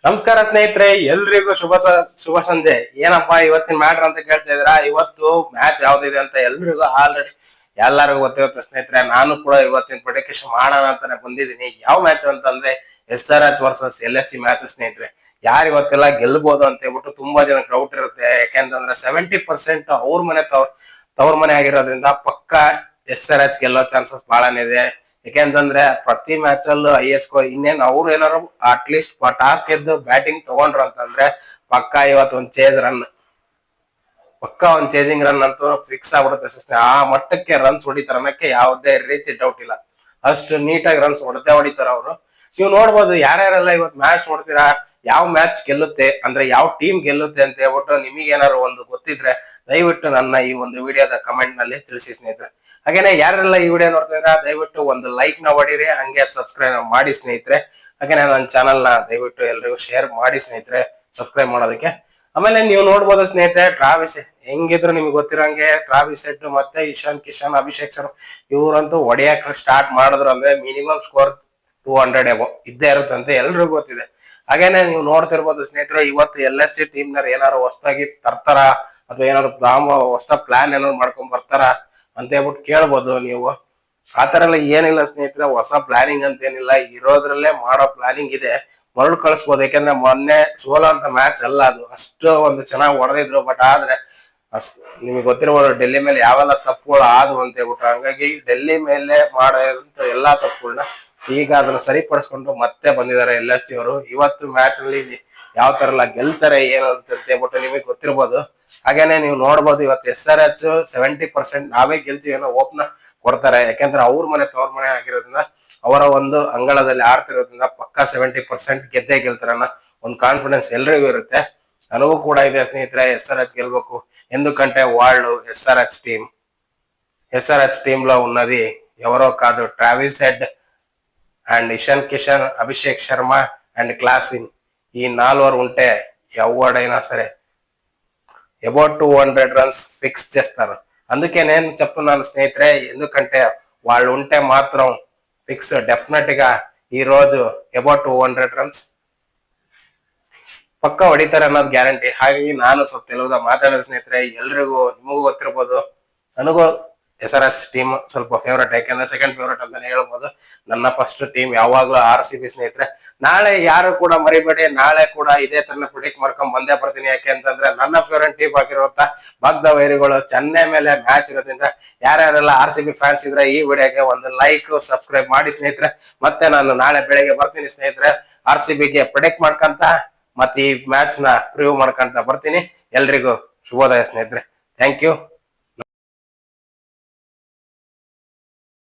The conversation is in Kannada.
ನಮಸ್ಕಾರ ಸ್ನೇಹಿತರೆ, ಎಲ್ರಿಗೂ ಶುಭ ಸಂಜೆ. ಏನಪ್ಪಾ ಇವತ್ತಿನ ಮ್ಯಾಟ್ರ್ ಅಂತ ಕೇಳ್ತಾ ಇದ್ರ. ಇವತ್ತು ಮ್ಯಾಚ್ ಯಾವ್ದಿದೆ ಅಂತ ಎಲ್ರಿಗೂ ಆಲ್ರೆಡಿ ಎಲ್ಲರಿಗೂ ಗೊತ್ತಿರುತ್ತೆ ಸ್ನೇಹಿತರೆ. ನಾನು ಕೂಡ ಇವತ್ತಿನ ಪ್ರೆಡಿಕ್ಷನ್ ಮಾಡೋಣ ಅಂತಾನೆ ಬಂದಿದ್ದೀನಿ. ಯಾವ ಮ್ಯಾಚ್ ಅಂತಂದ್ರೆ SRH ವರ್ಸಸ್ LSG ಮ್ಯಾಚ್ ಸ್ನೇಹಿತರೆ. ಯಾರು ಇವತ್ತೆಲ್ಲ ಗೆಲ್ಬಹುದು ಅಂತ ಹೇಳ್ಬಿಟ್ಟು ತುಂಬಾ ಜನ ಡೌಟ್ ಇರುತ್ತೆ. ಯಾಕೆಂತಂದ್ರೆ 70% ತವ್ರ ಮನೆ ಆಗಿರೋದ್ರಿಂದ ಪಕ್ಕ SRH ಗೆಲ್ಲೋ ಚಾನ್ಸಸ್ ಬಹಳನೇ ಇದೆ. ಯಾಕೆಂತಂದ್ರೆ ಪ್ರತಿ ಮ್ಯಾಚ್ ಅಲ್ಲೂ ಇನ್ನೇನ್ ಅವ್ರು ಏನಾರು ಅಟ್ಲೀಸ್ಟ್ ಟಾಸ್ ಗೆದ್ದು ಬ್ಯಾಟಿಂಗ್ ತಗೊಂಡ್ರು ಅಂತಂದ್ರೆ ಪಕ್ಕ ಇವತ್ತು ಒಂದ್ ಚೇಸಿಂಗ್ ರನ್ ಅಂತೂ ಫಿಕ್ಸ್ ಆಗ್ಬಿಡುತ್ತೆ. ಆ ಮಟ್ಟಕ್ಕೆ ರನ್ಸ್ ಹೊಡಿತಾರ ಅನ್ನಕ್ಕೆ ಯಾವುದೇ ರೀತಿ ಡೌಟ್ ಇಲ್ಲ. ಅಷ್ಟು ನೀಟಾಗಿ ರನ್ಸ್ ಹೊಡಿತಾರ ಅವರು. ನೀವು ನೋಡ್ಬೋದು ಯಾರ್ಯಾರೆಲ್ಲ ಇವತ್ತು ಮ್ಯಾಚ್ ನೋಡ್ತೀರಾ, ಯಾವ ಮ್ಯಾಚ್ ಗೆಲ್ಲುತ್ತೆ ಅಂದ್ರೆ ಯಾವ ಟೀಮ್ ಗೆಲ್ಲುತ್ತೆ ಅಂತ ಹೇಳ್ಬಿಟ್ಟು ನಿಮಗೆ ಏನಾದ್ರು ಒಂದು ಗೊತ್ತಿದ್ರೆ ದಯವಿಟ್ಟು ನನ್ನ ಈ ಒಂದು ವಿಡಿಯೋದ ಕಮೆಂಟ್ ನಲ್ಲಿ ತಿಳಿಸಿ ಸ್ನೇಹಿತರೆ. ಹಾಗೇನೆ ಯಾರೆಲ್ಲ ಈ ವಿಡಿಯೋ ನೋಡ್ತಿದ್ರ ದಯವಿಟ್ಟು ಒಂದು ಲೈಕ್ ನ ಹೊಡೀರಿ, ಹಂಗೆ ಸಬ್ಸ್ಕ್ರೈಬ್ ಮಾಡಿ ಸ್ನೇಹಿತರೆ. ಹಾಗೇನೆ ನನ್ನ ಚಾನಲ್ ನ ದಯವಿಟ್ಟು ಎಲ್ರಿಗೂ ಶೇರ್ ಮಾಡಿ ಸ್ನೇಹಿತರೆ, ಸಬ್ಸ್ಕ್ರೈಬ್ ಮಾಡೋದಕ್ಕೆ. ಆಮೇಲೆ ನೀವು ನೋಡ್ಬೋದು ಸ್ನೇಹಿತರೆ, ಟ್ರಾವಿಸ್ ಹೆಂಗಿದ್ರು ನಿಮ್ಗೆ ಗೊತ್ತಿರಂಗೆ ಟ್ರಾವಿಸ್ ಹೆಡ್ ಮತ್ತೆ ಇಶಾನ್ ಕಿಶನ್, ಅಭಿಷೇಕ್ ಶರ್ಮಾ ಇವರಂತೂ ಹೊಡೆಯಕ್ ಸ್ಟಾರ್ಟ್ ಮಾಡಿದ್ರು ಅಂದ್ರೆ ಮಿನಿಮಮ್ ಸ್ಕೋರ್ 200 ಎಬೋ ಇದ್ದೇ ಇರುತ್ತಂತೆ ಎಲ್ರಿಗೂ ಗೊತ್ತಿದೆ. ಹಾಗೇನೆ ನೀವು ನೋಡ್ತಿರ್ಬೋದು ಸ್ನೇಹಿತರೆ, ಇವತ್ತು LSG ಟೀಮ್ ನರ್ ಏನಾರು ಹೊಸದಾಗಿ ತರ್ತಾರ ಅಥವಾ ಏನಾದ್ರು ಹೊಸ ಪ್ಲಾನ್ ಏನಾದ್ರು ಮಾಡ್ಕೊಂಡ್ ಬರ್ತಾರ ಅಂತ ಹೇಳ್ಬಿಟ್ಟು ಕೇಳ್ಬೋದು ನೀವು. ಆತರ ಎಲ್ಲ ಏನಿಲ್ಲ ಸ್ನೇಹಿತರೆ, ಹೊಸ ಪ್ಲಾನಿಂಗ್ ಅಂತ ಏನಿಲ್ಲ, ಇರೋದ್ರಲ್ಲೇ ಮಾಡೋ ಪ್ಲಾನಿಂಗ್ ಇದೆ. ಮರಳು ಕಳಿಸ್ಬೋದು. ಯಾಕಂದ್ರೆ ಮೊನ್ನೆ ಸೋಲೋ ಅಂತ ಮ್ಯಾಚ್ ಅಲ್ಲ ಅದು, ಅಷ್ಟು ಒಂದು ಚೆನ್ನಾಗಿ ಹೊಡೆದಿದ್ರು. ಬಟ್ ಆದ್ರೆ ನಿಮಗೆ ಗೊತ್ತಿರ್ಬೋದು ಡೆಲ್ಲಿ ಮೇಲೆ ಯಾವೆಲ್ಲ ತಪ್ಪುಗಳು ಆದ್ವು ಅಂತ ಹೇಳ್ಬಿಟ್ಟು. ಹಂಗಾಗಿ ಡೆಲ್ಲಿ ಮೇಲೆ ಮಾಡೋಂತ ಎಲ್ಲಾ ತಪ್ಪುಗಳನ್ನ ಈಗ ಅದನ್ನ ಸರಿಪಡಿಸ್ಕೊಂಡು ಮತ್ತೆ ಬಂದಿದ್ದಾರೆ LSG ಅವರು. ಇವತ್ತು ಮ್ಯಾಚ್ ನಲ್ಲಿ ಯಾವ ತರ ಎಲ್ಲ ಗೆಲ್ತಾರೆ ಏನು ಅಂತ ಹೇಳ್ಬಿಟ್ಟು ನಿಮಗೆ ಗೊತ್ತಿರ್ಬೋದು. ಹಾಗೇನೆ ನೀವು ನೋಡ್ಬೋದು ಇವತ್ತು SRH 70% ನಾವೇ ಗೆಲ್ತೀವಿ ಅನ್ನೋ ಓಪ್ನ ಕೊಡ್ತಾರೆ. ಯಾಕಂದ್ರೆ ಅವ್ರ ಮನೆ ತವ್ರ ಮನೆ ಆಗಿರೋದ್ರಿಂದ, ಅವರ ಒಂದು ಅಂಗಳದಲ್ಲಿ ಆಡ್ತಿರೋದ್ರಿಂದ ಪಕ್ಕ 70% ಗೆದ್ದೇ ಗೆಲ್ತಾರ ಅನ್ನೋ ಒಂದು ಕಾನ್ಫಿಡೆನ್ಸ್ ಎಲ್ರಿಗೂ ಇರುತ್ತೆ. ನನಗೂ ಕೂಡ ಇದೆ ಸ್ನೇಹಿತರೆ, SRH గెలవకు. ఎందుకంటే వాళ్ళు SRH టీమ్ లో ఉన్నది ఎవరో కాదు, Travis head and Ishan Kishan, Abhishek Sharma and Klaasen. ఈ 4 ఉంటే ఎవడైనా సరే అబౌట్ 200 రన్స్ ఫిక్స్ చేస్తారు. అందుకే నేను చెప్తున్నాను స్నేహితురే, ఎందుకంటే వాళ్ళు ఉంటే మాత్రం ఫిక్స్ డెఫినెట్ గా ఈ రోజు అబౌట్ 200 రన్స్ ಪಕ್ಕ ಹೊಡಿತಾರೆ ಅನ್ನೋದು ಗ್ಯಾರಂಟಿ. ಹಾಗಾಗಿ ನಾನು ಸ್ವಲ್ಪ ತೆಲುಗುದ ಮಾತಾಡೋ ಸ್ನೇಹಿತರೆ, ಎಲ್ರಿಗೂ ನಿಮಗೂ ಗೊತ್ತಿರ್ಬೋದು, ನನಗೂ SRH ಟೀಮ್ ಸ್ವಲ್ಪ ಫೇವ್ರೇಟ್. ಯಾಕೆಂದ್ರೆ ಸೆಕೆಂಡ್ ಫೇವ್ರೇಟ್ ಅಂತಾನೆ ಹೇಳ್ಬೋದು. ನನ್ನ ಫಸ್ಟ್ ಟೀಮ್ ಯಾವಾಗ್ಲೂ RCB ಸ್ನೇಹಿತರೆ. ನಾಳೆ ಯಾರು ಕೂಡ ಮರಿಬೇಡಿ, ನಾಳೆ ಕೂಡ ಇದೇ ತರ ಪ್ರಿಡಿಕ್ಟ್ ಮಾಡ್ಕೊಂಡ್ ಬಂದೇ ಬರ್ತೀನಿ. ಯಾಕೆ ಅಂತಂದ್ರೆ ನನ್ನ ಫೇವ್ರೇಟ್ ಟೀಮ್ ಆಗಿರುವಂತ ಭಕ್ತ ವೈರಿಗಳು ಚೆನ್ನೈ ಮೇಲೆ ಮ್ಯಾಚ್ ಇರೋದ್ರಿಂದ ಯಾರ್ಯಾರೆಲ್ಲ RCB ಫ್ಯಾನ್ಸ್ ಇದ್ರೆ ಈ ವಿಡಿಯೋಗೆ ಒಂದು ಲೈಕ್, ಸಬ್ಸ್ಕ್ರೈಬ್ ಮಾಡಿ ಸ್ನೇಹಿತರೆ. ಮತ್ತೆ ನಾನು ನಾಳೆ ಬೆಳಗ್ಗೆ ಬರ್ತೀನಿ ಸ್ನೇಹಿತರೆ, RCBಗೆ ಪ್ರಿಡಿಕ್ಟ್ ಮಾಡ್ಕಂತ ಮತ್ತೆ ಈ ಮ್ಯಾಚ್ ನ ಪ್ರಿವ್ಯೂ ಮಾಡ್ಕೊಂತ ಬರ್ತೀನಿ. ಎಲ್ರಿಗೂ ಶುಭೋದಯ ಸ್ನೇಹಿತರೆ. Thank you.